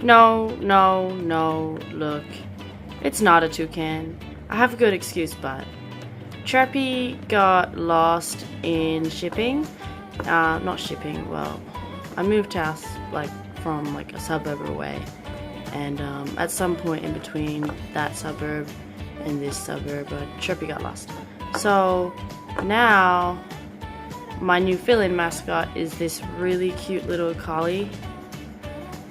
No, look. It's not a toucan. I have a good excuse, but Chirpy got lost in shipping. Not shipping, well, I moved house from a suburb away, and at some point in between that suburb and this suburb, Chirpy got lost. So now my new fill-in mascot is this really cute little collie.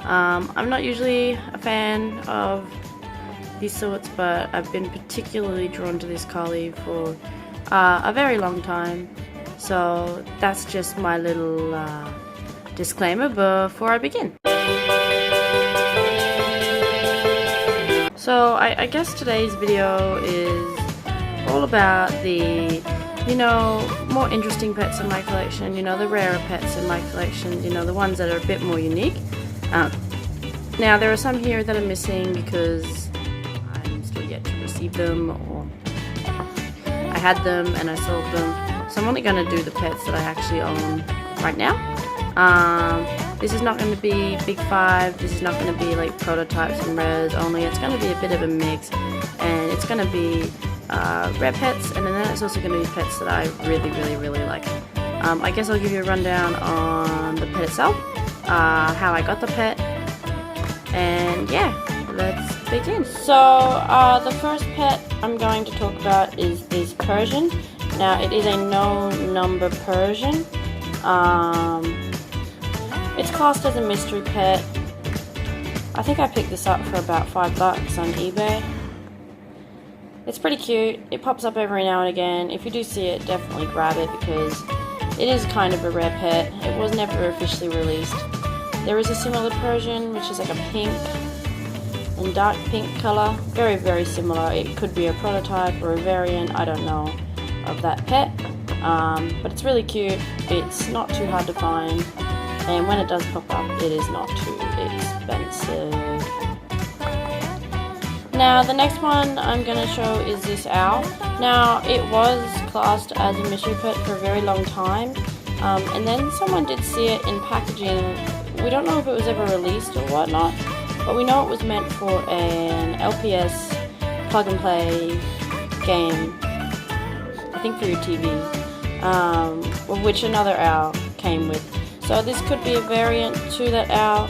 I'm not usually a fan of these sorts, but I've been particularly drawn to this collie for a very long time. So that's just my little disclaimer before I begin. So I guess today's video is all about the, more interesting pets in my collection, the rarer pets in my collection, the ones that are a bit more unique. Now there are some here that are missing because I'm still yet to receive them, or I had them and I sold them. So I'm only going to do the pets that I actually own right now. This is not going to be Big Five, this is not going to be like prototypes and rares only. It's going to be a bit of a mix, and it's going to be rare pets, and then it's also going to be pets that I really like. I guess I'll give you a rundown on the pet itself, how I got the pet, and yeah, let's begin. So the first pet I'm going to talk about is this Persian. Now it is a no number Persian. It's classed as a mystery pet. I think I picked this up for about $5 on eBay. It's pretty cute. It pops up every now and again. If you do see it, definitely grab it because it is kind of a rare pet. It was never officially released. There is a similar Persian, which is like a pink and dark pink color. Very similar. It could be a prototype or a variant, I don't know, of that pet. But it's really cute. It's not too hard to find, and when it does pop up, it is not too expensive. Now the next one I'm going to show is this owl. Now it was classed as a mystery pet for a very long time, and then someone did see it in packaging. We don't know if it was ever released or whatnot, but we know it was meant for an LPS plug and play game, I think for your TV, which another owl came with. So this could be a variant to that owl.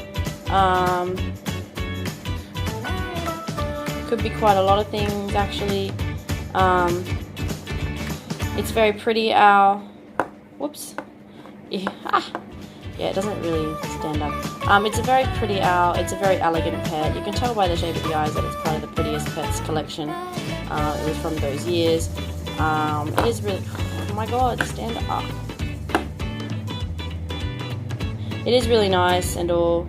Could be quite a lot of things actually. It's a very pretty owl. Whoops. Yeah, it doesn't really stand up. It's a very pretty owl. It's a very elegant pet. You can tell by the shape of the eyes that it's part of the Prettiest Pets collection. It was from those years. It is really, oh my god, stand up. It is really nice and all.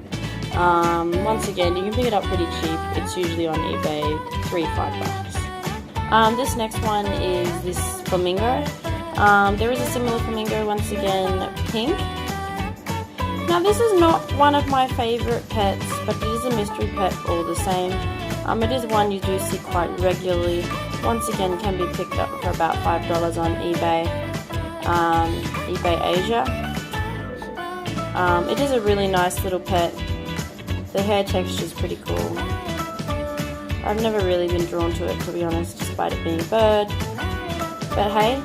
Once again, you can pick it up pretty cheap. It's usually on eBay, $3-5. This next one is this flamingo. There is a similar flamingo, once again, pink. Now this is not one of my favorite pets, but it is a mystery pet all the same. It is one you do see quite regularly. Once again, can be picked up for about $5 on eBay, eBay Asia. It is a really nice little pet. The hair texture is pretty cool. I've never really been drawn to it, to be honest, despite it being a bird. But hey,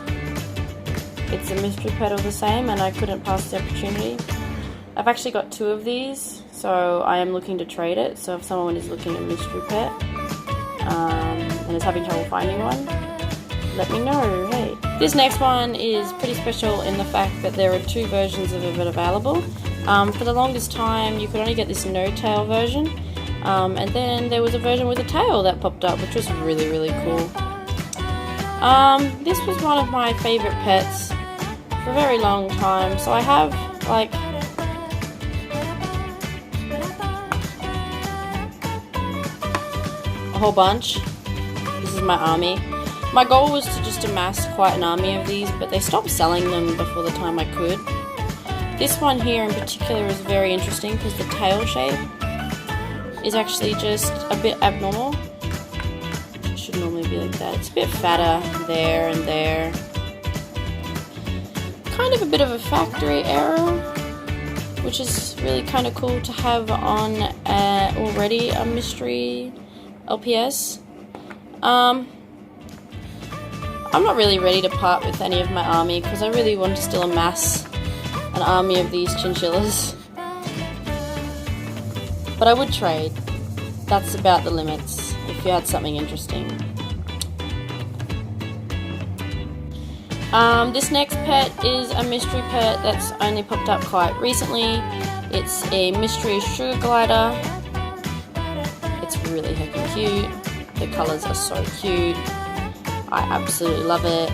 it's a mystery pet all the same, and I couldn't pass the opportunity. I've actually got 2 of these, so I am looking to trade it. So if someone is looking at a mystery pet and is having trouble finding one, let me know. Hey, this next one is pretty special in the fact that there are 2 versions of it available. For the longest time, you could only get this no-tail version, and then there was a version with a tail that popped up, which was really cool. This was one of my favorite pets for a very long time, so I have like a whole bunch. This is my army. My goal was to just amass quite an army of these, but they stopped selling them before the time I could. This one here in particular is very interesting because the tail shape is actually just a bit abnormal. It should normally be like that. It's a bit fatter there and there. Kind of a bit of a factory error, which is really kind of cool to have on already a mystery LPS. I'm not really ready to part with any of my army because I really want to still amass an army of these chinchillas. But I would trade. That's about the limits if you had something interesting. This next pet is a mystery pet that's only popped up quite recently. It's a mystery sugar glider. It's really heckin' cute. The colours are so cute. I absolutely love it.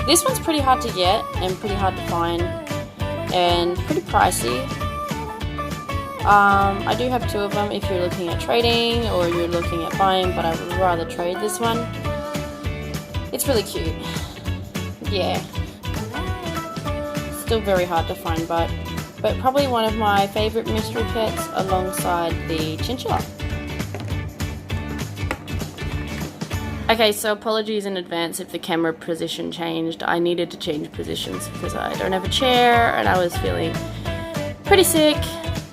This one's pretty hard to get and pretty hard to find and pretty pricey. I do have two of them if you're looking at trading or you're looking at buying, but I would rather trade this one. It's really cute. Yeah. Still very hard to find, but probably one of my favourite mystery pets alongside the chinchilla. Okay, so apologies in advance if the camera position changed. I needed to change positions because I don't have a chair and I was feeling pretty sick.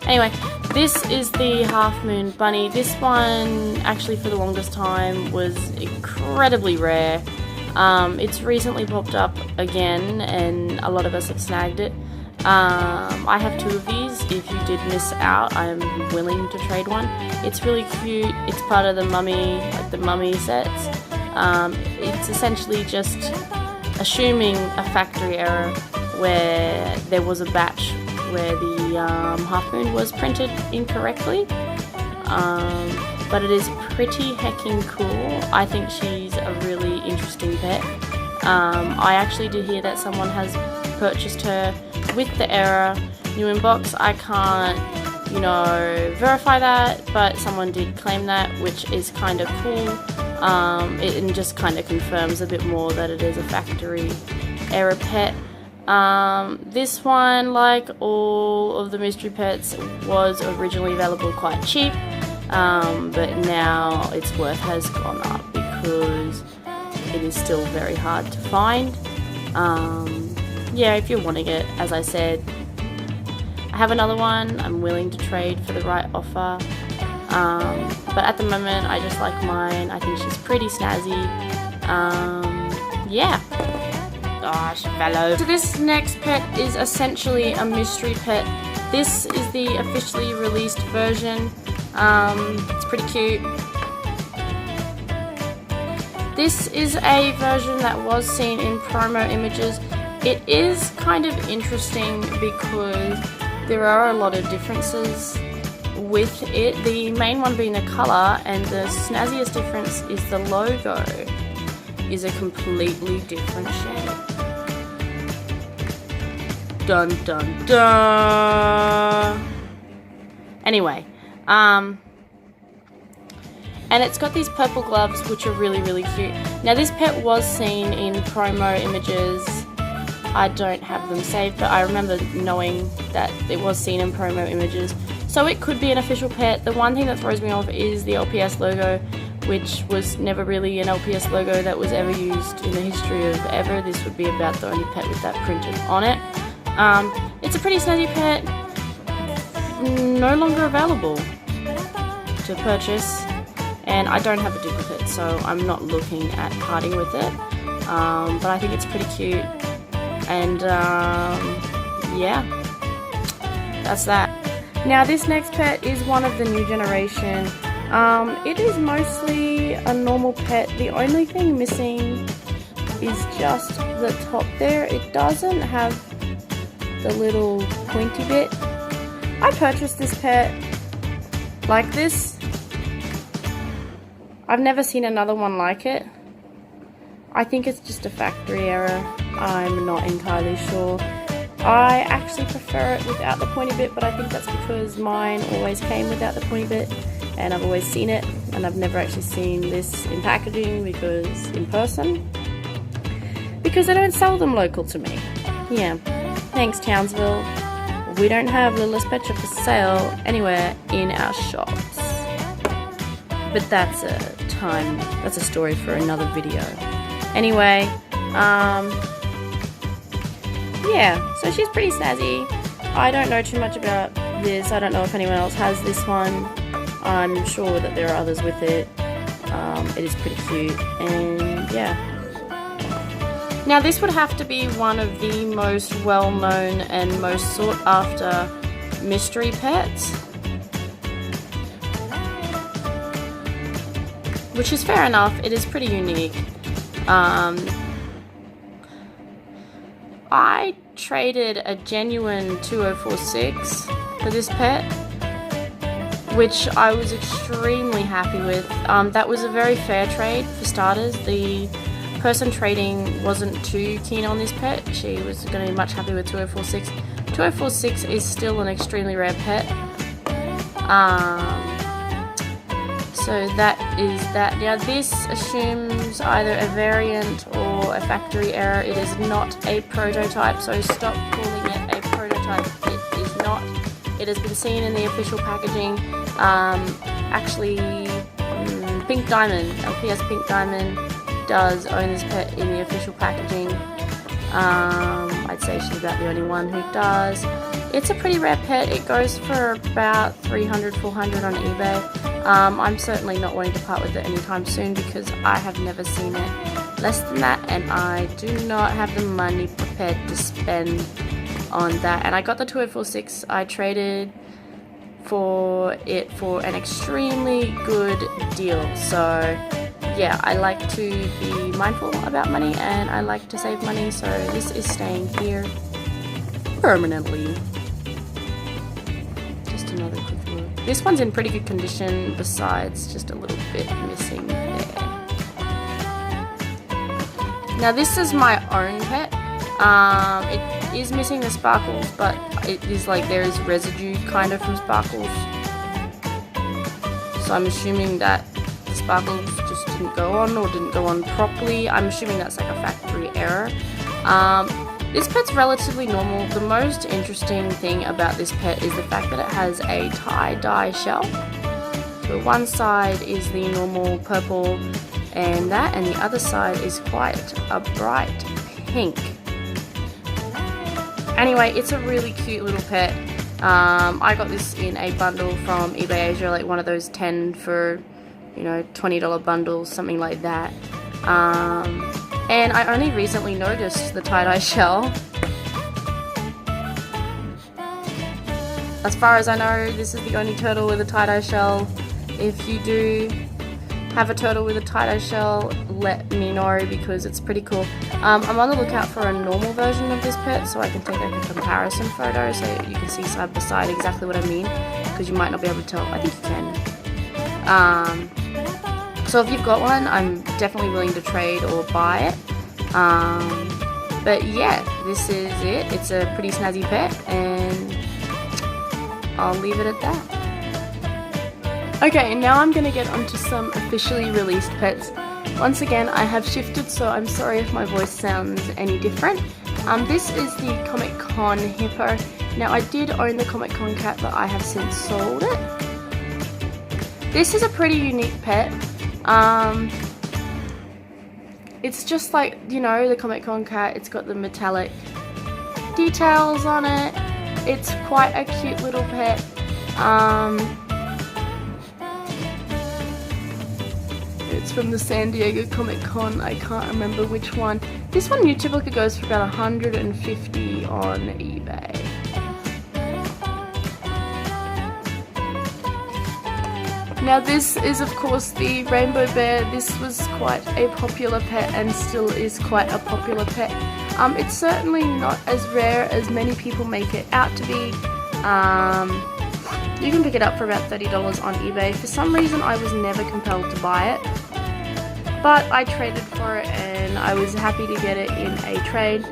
Anyway, this is the Half Moon Bunny. This one, actually for the longest time, was incredibly rare. It's recently popped up again and a lot of us have snagged it. I have two of these. If you did miss out, I'm willing to trade one. It's really cute. It's part of the mummy, like the mummy sets. It's essentially just assuming a factory error where there was a batch where the half moon was printed incorrectly. But it is pretty heckin' cool. I think she's a really interesting pet. I actually did hear that someone has purchased her with the error new in box. I can't, verify that, but someone did claim that, which is kind of cool. It just kind of confirms a bit more that it is a factory error pet. This one, like all of the mystery pets, was originally available quite cheap, but now its worth has gone up because it is still very hard to find. Yeah, if you're wanting it, as I said, I have another one. I'm willing to trade for the right offer, but at the moment I just like mine. I think she's pretty snazzy. Yeah. Gosh, fellow. So this next pet is essentially a mystery pet. This is the officially released version. It's pretty cute. This is a version that was seen in promo images. It is kind of interesting because there are a lot of differences with it. The main one being the color, and the snazziest difference is the logo is a completely different shape. Dun dun dun. Anyway, and it's got these purple gloves which are really, really cute. Now this pet was seen in promo images. I don't have them saved, but I remember knowing that it was seen in promo images. So it could be an official pet. The one thing that throws me off is the LPS logo, which was never really an LPS logo that was ever used in the history of ever. This would be about the only pet with that printed on it. It's a pretty snazzy pet, no longer available to purchase, and I don't have a duplicate, so I'm not looking at parting with it, but I think it's pretty cute, and yeah, that's that. Now this next pet is one of the new generation. It is mostly a normal pet. The only thing missing is just the top there. It doesn't have the little pointy bit. I purchased this pet like this. I've never seen another one like it. I think it's just a factory error. I'm not entirely sure. I actually prefer it without the pointy bit, but I think that's because mine always came without the pointy bit and I've always seen it, and I've never actually seen this in packaging because in person, because they don't sell them local to me. Yeah. Thanks, Townsville. We don't have Littlest Pet Shop for sale anywhere in our shops. But that's a story for another video. Anyway, yeah, so she's pretty snazzy. I don't know too much about this. I don't know if anyone else has this one. I'm sure that there are others with it. It is pretty cute, and yeah. Now this would have to be one of the most well-known and most sought after mystery pets, which is fair enough. It is pretty unique. I traded a genuine 2046 for this pet, which I was extremely happy with. That was a very fair trade for starters. The person trading wasn't too keen on this pet. She was going to be much happy with 2046. 2046 is still an extremely rare pet. So that is that. Now this assumes either a variant or a factory error. It is not a prototype, so stop calling it a prototype. It is not. It has been seen in the official packaging. Actually, Pink Diamond, LPS Pink Diamond, does own this pet in the official packaging. I'd say she's about the only one who does. It's a pretty rare pet. It goes for about $300, $400 on eBay. I'm certainly not wanting to part with it anytime soon because I have never seen it less than that, and I do not have the money prepared to spend on that. And I got the 2046. I traded for it for an extremely good deal. So yeah, I like to be mindful about money and I like to save money, so this is staying here permanently. Just another quick look. This one's in pretty good condition, besides just a little bit missing there. Now this is my own pet. It is missing the sparkles, but it is like there is residue kind of from sparkles. So I'm assuming that the sparkles just didn't go on or didn't go on properly. I'm assuming that's like a factory error. This pet's relatively normal. The most interesting thing about this pet is the fact that it has a tie-dye shell. So one side is the normal purple and that, and the other side is quite a bright pink. Anyway, it's a really cute little pet. I got this in a bundle from eBay Asia, like one of those 10 for, you know, $20 bundles, something like that. And I only recently noticed the tie-dye shell. As far as I know, this is the only turtle with a tie-dye shell. If you do have a turtle with a tie-dye shell, let me know because it's pretty cool. I'm on the lookout for a normal version of this pet so I can take like a comparison photo so you can see side by side exactly what I mean, because you might not be able to tell. I think you can. So if you've got one, I'm definitely willing to trade or buy it. But yeah, this is it. It's a pretty snazzy pet, and I'll leave it at that. Okay, now I'm going to get onto some officially released pets. Once again, I have shifted, so I'm sorry if my voice sounds any different. This is the Comic Con Hippo. Now, I did own the Comic Con cat, but I have since sold it. This is a pretty unique pet. It's just like, you know, the Comic Con cat. It's got the metallic details on it. It's quite a cute little pet. It's from the San Diego Comic Con. I can't remember which one. This one new typically goes for about 150 on eBay. Now this is of course the rainbow bear. This was quite a popular pet and still is quite a popular pet. It's certainly not as rare as many people make it out to be. You can pick it up for about $30 on eBay. For some reason I was never compelled to buy it, but I traded for it and I was happy to get it in a trade.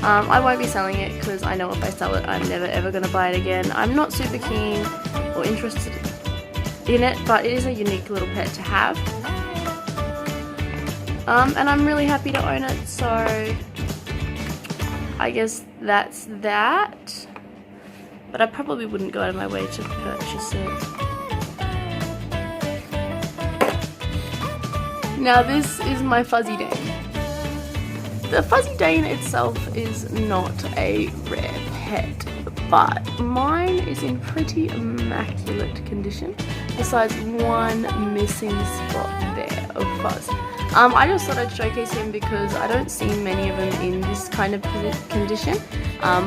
I won't be selling it because I know if I sell it I'm never ever going to buy it again. I'm not super keen or interested in it, but it is a unique little pet to have. And I'm really happy to own it, so I guess that's that. But I probably wouldn't go out of my way to purchase it. Now this is my Fuzzy Dane. The Fuzzy Dane itself is not a rare pet, but mine is in pretty immaculate condition, besides one missing spot there of fuzz. I just thought I'd showcase him because I don't see many of them in this kind of condition.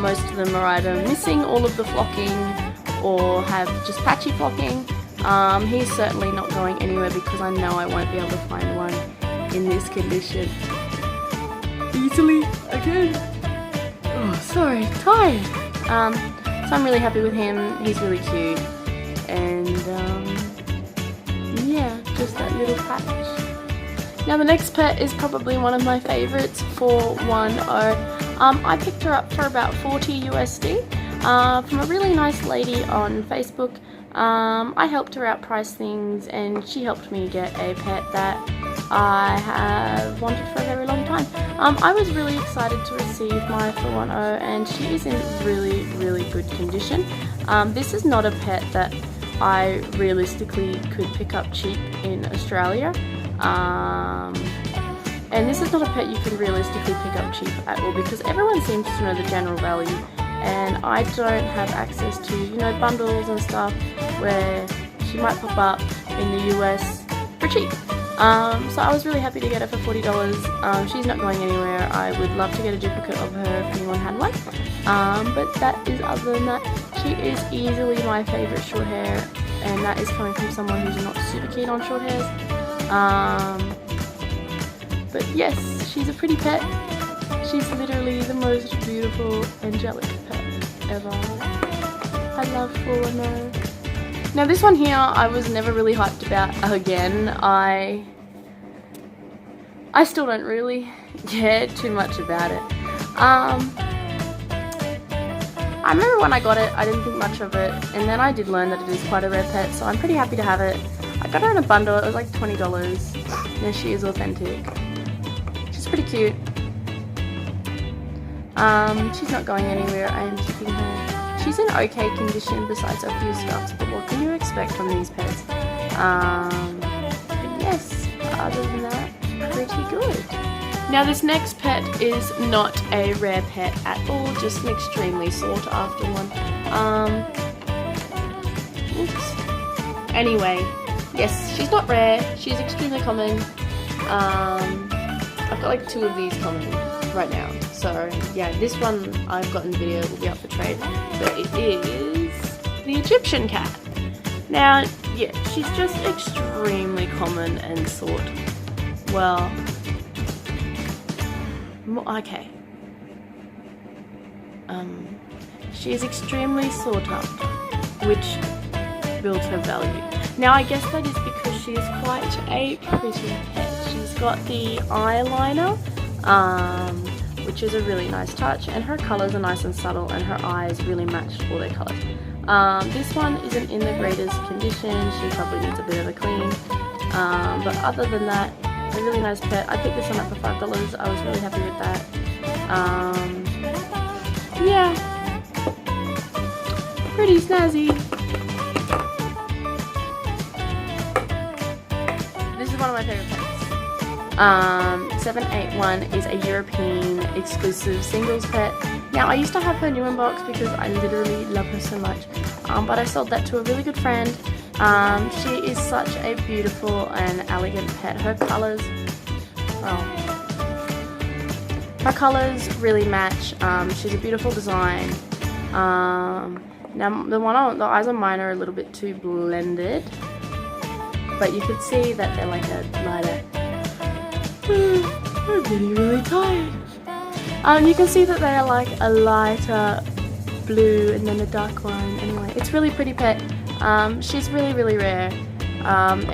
Most of them are either missing all of the flocking or have just patchy flocking. He's certainly not going anywhere because I know I won't be able to find one in this condition easily again. Oh, sorry, tired. So I'm really happy with him. He's really cute, and yeah, just that little patch. Now the next pet is probably one of my favorites for 1.0. I picked her up for about 40 USD from a really nice lady on Facebook. I helped her out price things, and she helped me get a pet that I have wanted for a very long time. I was really excited to receive my for 1.0, and she is in really, really good condition. This is not a pet that I realistically could pick up cheap in Australia. And this is not a pet you can realistically pick up cheap at all because everyone seems to know the general value, and I don't have access to, you know, bundles and stuff where she might pop up in the US for cheap. So I was really happy to get her for $40. She's not going anywhere. I would love to get a duplicate of her if anyone had one. But that is, other than that, she is easily my favourite short hair, and that is coming from someone who's not super keen on short hairs. But yes, she's a pretty pet. She's literally the most beautiful, angelic pet ever. I love 410. Now this one here, I was never really hyped about again. I still don't really care too much about it. I remember when I got it, I didn't think much of it, and then I did learn that it is quite a rare pet, so I'm pretty happy to have it. I got her in a bundle, it was like $20, and she is authentic. She's pretty cute. She's not going anywhere. I am keeping her. She's in okay condition besides a few scuffs, but what can you expect from these pets? But yes, other than that, pretty good. Now this next pet is not a rare pet at all, just an extremely sought after one. Oops. Anyway, yes, she's not rare, she's extremely common. I've got like 2 of these common right now. So yeah, this one I've got in the video, will be up for trade, but it is the Egyptian cat. Now, yeah, she's just extremely common and sought. Well, okay. She is extremely sought after, which builds her value. Now, I guess that is because she is quite a pretty pet. She's got the eyeliner, which is a really nice touch, and her colours are nice and subtle, and her eyes really match all their colours. This one isn't in the greatest condition, she probably needs a bit of a clean, but other than that, a really nice pet. I picked this one up for $5, I was really happy with that. Yeah, pretty snazzy. This is one of my favourite pets. 781 is a European exclusive singles pet. Now I used to have her new in box because I literally love her so much, but I sold that to a really good friend. She is such a beautiful and elegant pet. Her colours, well, her colours really match. She's a beautiful design. Now the eyes on mine are a little bit too blended, but you could see that they're like a lighter. I'm getting really tired. You can see that they are like a lighter blue and then a dark one. Anyway, it's really pretty pet. She's really, really rare.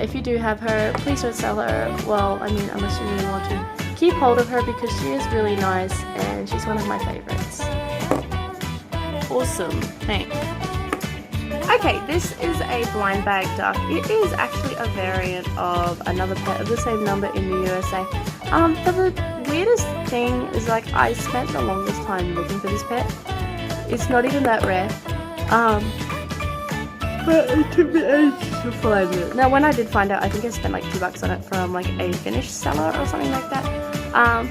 If you do have her, please don't sell her. Well, I mean, unless you really want to. Keep hold of her because she is really nice and she's one of my favorites. Awesome, thanks. Okay, this is a blind bag duck. It is actually a variant of another pet of the same number in the USA. The weirdest thing is, like, I spent the longest time looking for this pet. It's not even that rare. But it took me ages to find it. Now, when I did find out, I think I spent like $2 on it from like a Finnish seller or something like that.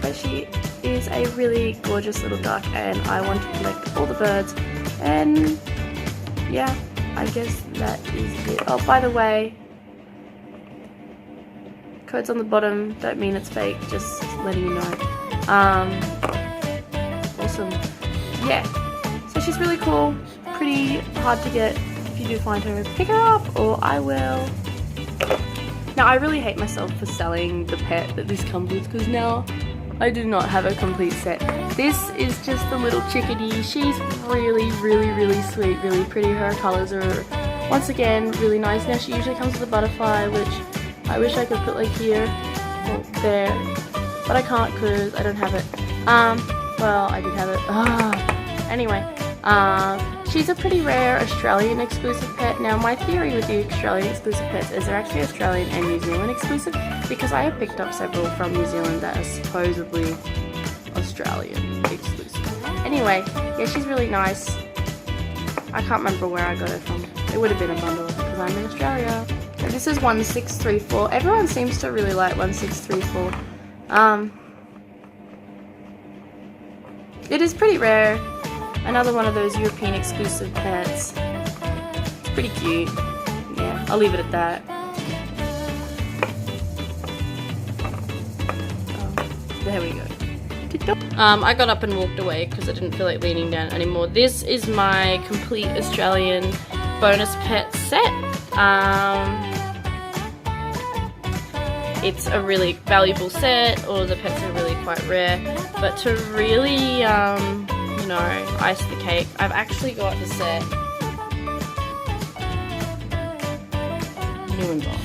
But she is a really gorgeous little duck, and I want to collect all the birds And yeah, I guess that is it. Oh, by the way, code's on the bottom, don't mean it's fake, just letting you know. Awesome. Yeah, so she's really cool, pretty hard to get. If you do find her, pick her up, or I will. Now, I really hate myself for selling the pet that this comes with, because now I do not have a complete set. This is just the little chickadee. She's really, really, really sweet, really pretty. Her colors are, once again, really nice. Now, she usually comes with a butterfly, which I wish I could put like here or there, but I can't because I don't have it. Well, I did have it. Anyway, she's a pretty rare Australian exclusive pet. Now, my theory with the Australian exclusive pets is they're actually Australian and New Zealand exclusive, because I have picked up several from New Zealand that are supposedly Australian exclusive. Anyway, yeah, she's really nice. I can't remember where I got it from. It would have been a bundle because I'm in Australia. And this is 1634. Everyone seems to really like 1634. It is pretty rare. Another one of those European exclusive pets. It's pretty cute. Yeah, I'll leave it at that. There we go. I got up and walked away because I didn't feel like leaning down anymore. This is my complete Australian bonus pet set. It's a really valuable set. All of the pets are really quite rare, but to really you know, ice the cake, I've actually got the set new in box.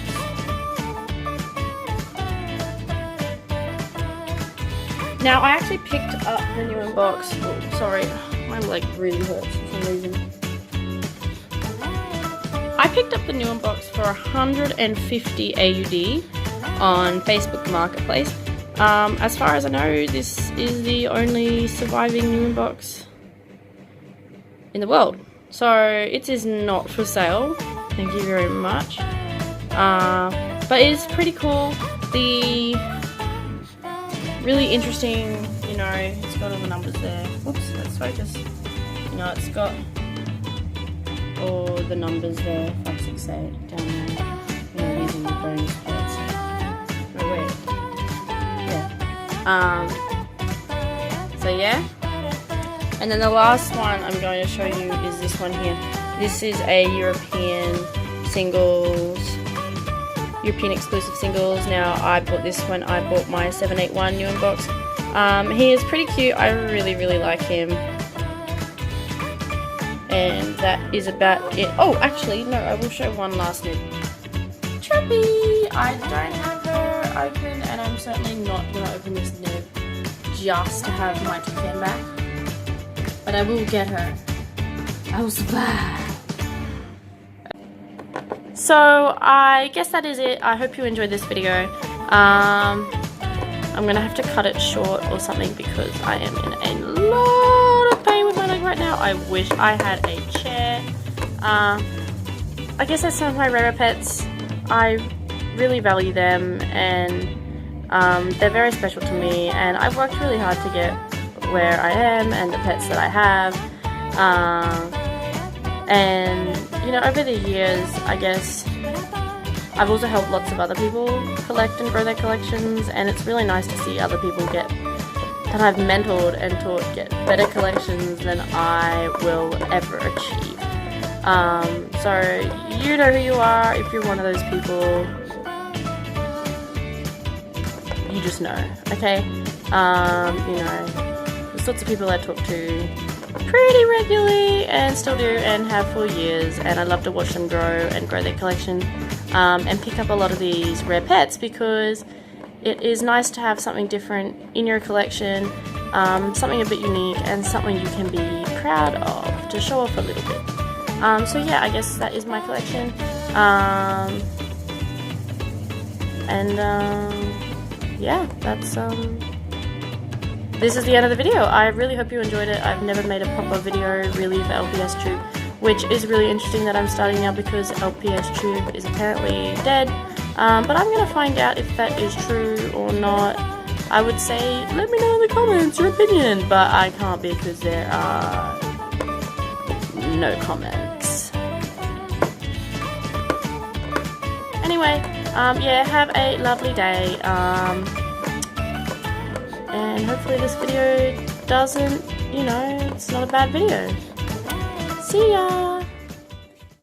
Now, I actually picked up the new in box. Oh, sorry, my leg really hurts for some reason. I picked up the new in box for 150 AUD on Facebook Marketplace. As far as I know, this is the only surviving new in box in the world. So it is not for sale. Thank you very much. But it is pretty cool. The really interesting, you know, it's got all the numbers there. Whoops, let's focus. You know, it's got all the numbers there, 568 down there. You know, using the bonus pets. No, wait. Yeah. So yeah. And then the last one I'm going to show you is this one here. This is a European exclusive singles. Now, I bought this when I bought my 781 new in box. He is pretty cute. I really, really like him. And that is about it. Oh, actually, no, I will show one last nib. Trappy! I don't have her open, and I'm certainly not going to open this nib just to have my toucan back. But I will get her. I will survive. So I guess that is it. I hope you enjoyed this video. I'm gonna have to cut it short or something because I am in a lot of pain with my leg right now. I wish I had a chair. I guess that's some of my rarer pets. I really value them, and they're very special to me, and I've worked really hard to get where I am and the pets that I have. And you know, over the years, I guess I've also helped lots of other people collect and grow their collections, and it's really nice to see other people that I've mentored and taught get better collections than I will ever achieve. So you know who you are. If you're one of those people, you just know, okay? You know, the sorts of people I talk to pretty regularly and still do and have for years, and I love to watch them grow and grow their collection, and pick up a lot of these rare pets because it is nice to have something different in your collection, something a bit unique and something you can be proud of to show off a little bit. So yeah, I guess that is my collection, yeah, that's this is the end of the video. I really hope you enjoyed it. I've never made a pop-up video really for LPS Tube, which is really interesting that I'm starting now because LPS Tube is apparently dead. But I'm going to find out if that is true or not. I would say, let me know in the comments your opinion, but I can't because there are no comments. Anyway, yeah, have a lovely day, and hopefully this video doesn't, you know, it's not a bad video. See ya!